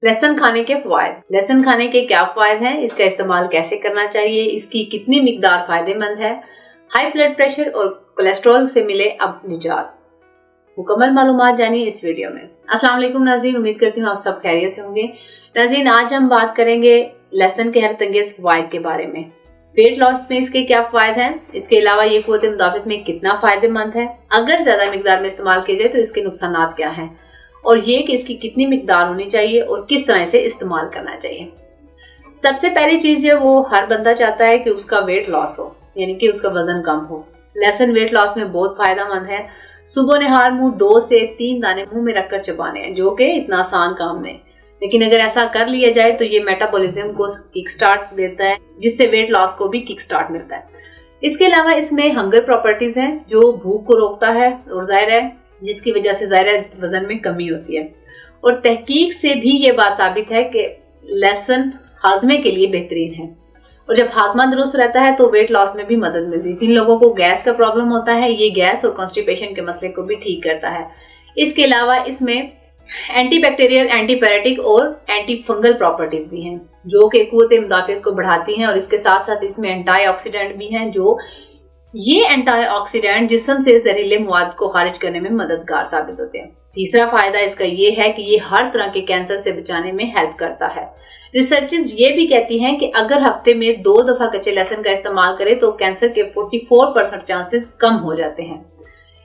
लहसुन खाने के फायदे। लहसुन खाने के क्या फायदे हैं, इसका इस्तेमाल कैसे करना चाहिए, इसकी कितनी मिकदार फायदेमंद है, हाई ब्लड प्रेशर और कोलेस्ट्रॉल से मिले अब निजात। मुकम्मल मालूमात जानिए इस वीडियो में। अस्सलाम वालेकुम नाज़रीन, उम्मीद करती हूँ आप सब खैरियत से होंगे। नाज़रीन, आज हम बात करेंगे लहसुन के हैरत अंगेज फायदे के बारे में। वेट लॉस में इसके क्या फायदे हैं, इसके अलावा ये क़ुव्वत मुदाफ़अत में कितना फायदेमंद है, अगर ज्यादा मिकदार में इस्तेमाल किया जाए तो इसके नुकसान क्या हैं, और ये कि इसकी कितनी मिकदार होनी चाहिए और किस तरह से इस्तेमाल करना चाहिए। सबसे पहली चीज जो वो हर बंदा चाहता है कि उसका वेट लॉस हो, यानी कि उसका वजन कम हो। लहसुन वेट लॉस में बहुत फायदेमंद है। सुबह नहार मुंह 2 से 3 दाने मुंह में रखकर चबाने हैं, जो कि इतना आसान काम नहीं, लेकिन अगर ऐसा कर लिया जाए तो ये मेटाबॉलिज्म को किक स्टार्ट देता है, जिससे वेट लॉस को भी किक स्टार्ट मिलता है। इसके अलावा इसमें हंगर प्रॉपर्टीज हैं जो भूख को रोकता है, और जाहिर है जिसकी वजह से जाहिर वजन में कमी होती है। और तहकीक से भी ये बात साबित है कि लहसुन हाजमे के लिए बेहतरीन है, और जब हाजमा दुरुस्त रहता है तो वेट लॉस में भी मदद मिलती है। जिन लोगों को गैस का प्रॉब्लम होता है, ये गैस और कॉन्स्टिपेशन के मसले को भी ठीक करता है। इसके अलावा इसमें एंटीबैक्टीरियल, एंटीपायरेटिक और एंटी फंगल प्रॉपर्टीज भी हैं, जो कि क़ुव्वत मुदाफ़अत को बढ़ाती हैं। और इसके साथ साथ इसमें एंटीऑक्सीडेंट भी हैं, जो ये एंटीऑक्सीडेंट जिस्म से जहरीले मवाद को खारिज करने में मददगार साबित होते हैं। तीसरा फायदा इसका ये है कि ये हर तरह के कैंसर से बचाने में हेल्प करता है। रिसर्चेस ये भी कहती हैं कि अगर हफ्ते में 2 दफा कच्चे लहसुन का इस्तेमाल करें तो कैंसर के 44% चांसेस कम हो जाते हैं।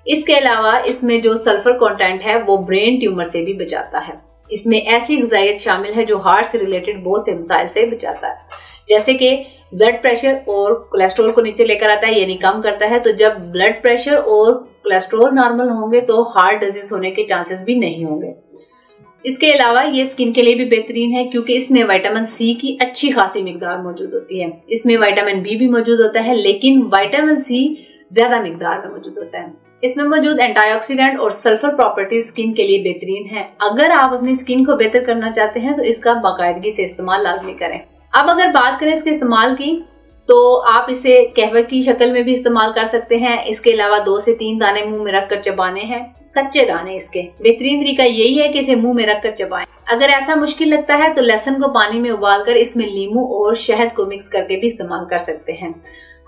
इसके अलावा इसमें जो सल्फर कंटेंट है वो ब्रेन ट्यूमर से भी बचाता है। इसमें ऐसी ग़िज़ाइयत शामिल है जो हार्ट से रिलेटेड बहुत से मसाइल से बचाता है, जैसे कि ब्लड प्रेशर और कोलेस्ट्रॉल को नीचे लेकर आता है, यानी कम करता है। तो जब ब्लड प्रेशर और कोलेस्ट्रॉल नॉर्मल होंगे तो हार्ट डिजीज होने के चांसेस भी नहीं होंगे। इसके अलावा ये स्किन के लिए भी बेहतरीन है, क्योंकि इसमें विटामिन सी की अच्छी खासी मिकदार मौजूद होती है। इसमें विटामिन बी भी मौजूद होता है, लेकिन विटामिन सी ज्यादा मिकदार में मौजूद होता है। इसमें मौजूद एंटीऑक्सीडेंट और सल्फर प्रॉपर्टीज स्किन के लिए बेहतरीन है। अगर आप अपनी स्किन को बेहतर करना चाहते हैं तो इसका बाकायदगी से इस्तेमाल लाजमी करें। अब अगर बात करें इसके इस्तेमाल की, तो आप इसे कहवे की शक्ल में भी इस्तेमाल कर सकते हैं। इसके अलावा 2 से 3 दाने मुंह में रखकर चबाने हैं, कच्चे दाने। इसके बेहतरीन तरीका यही है कि इसे मुंह में रखकर चबाएं। अगर ऐसा मुश्किल लगता है तो लहसुन को पानी में उबालकर इसमें नींबू और शहद को मिक्स करके भी इस्तेमाल कर सकते हैं।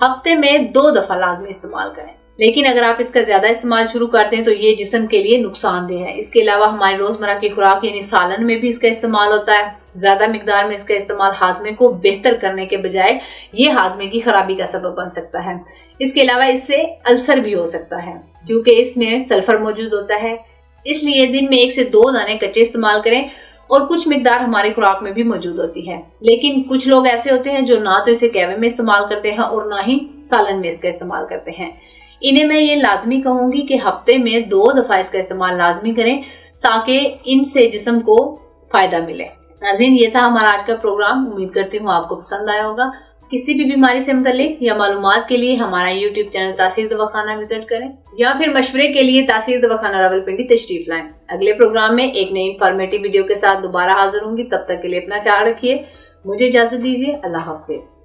हफ्ते में 2 दफा लाजमी इस्तेमाल करें, लेकिन अगर आप इसका ज्यादा इस्तेमाल शुरू करते हैं तो ये जिस्म के लिए नुकसानदेह है। इसके अलावा हमारी रोजमर्रा की खुराक यानी सालन में भी इसका इस्तेमाल होता है। ज्यादा मिकदार में इसका इस्तेमाल हाजमे को बेहतर करने के बजाय ये हाजमे की खराबी का सबब बन सकता है। इसके अलावा इससे अल्सर भी हो सकता है, क्योंकि इसमें सल्फर मौजूद होता है। इसलिए दिन में 1 से 2 दाने कच्चे इस्तेमाल करें, और कुछ मिकदार हमारी खुराक में भी मौजूद होती है। लेकिन कुछ लोग ऐसे होते हैं जो ना तो इसे कहवे में इस्तेमाल करते हैं और ना ही सालन में इसका इस्तेमाल करते हैं। इन्हें मैं ये लाजमी कहूंगी कि हफ्ते में 2 दफा इसका इस्तेमाल लाजमी करें, ताकि इनसे जिस्म को फायदा मिले। नाज़रीन, ये था हमारा आज का प्रोग्राम। उम्मीद करती हूँ आपको पसंद आया होगा। किसी भी बीमारी से मुताल्लिक या मालूमात के लिए हमारा YouTube चैनल तासीर दवाखाना विजिट करें, या फिर मशवरे के लिए तासीर दवाखाना रावलपिंडी तशरीफ लाएं। अगले प्रोग्राम में एक नई इंफॉर्मेटिव वीडियो के साथ दोबारा हाजिर होंगी। तब तक के लिए अपना ख्याल रखिए। मुझे इजाजत दीजिए। अल्लाह हाफिज।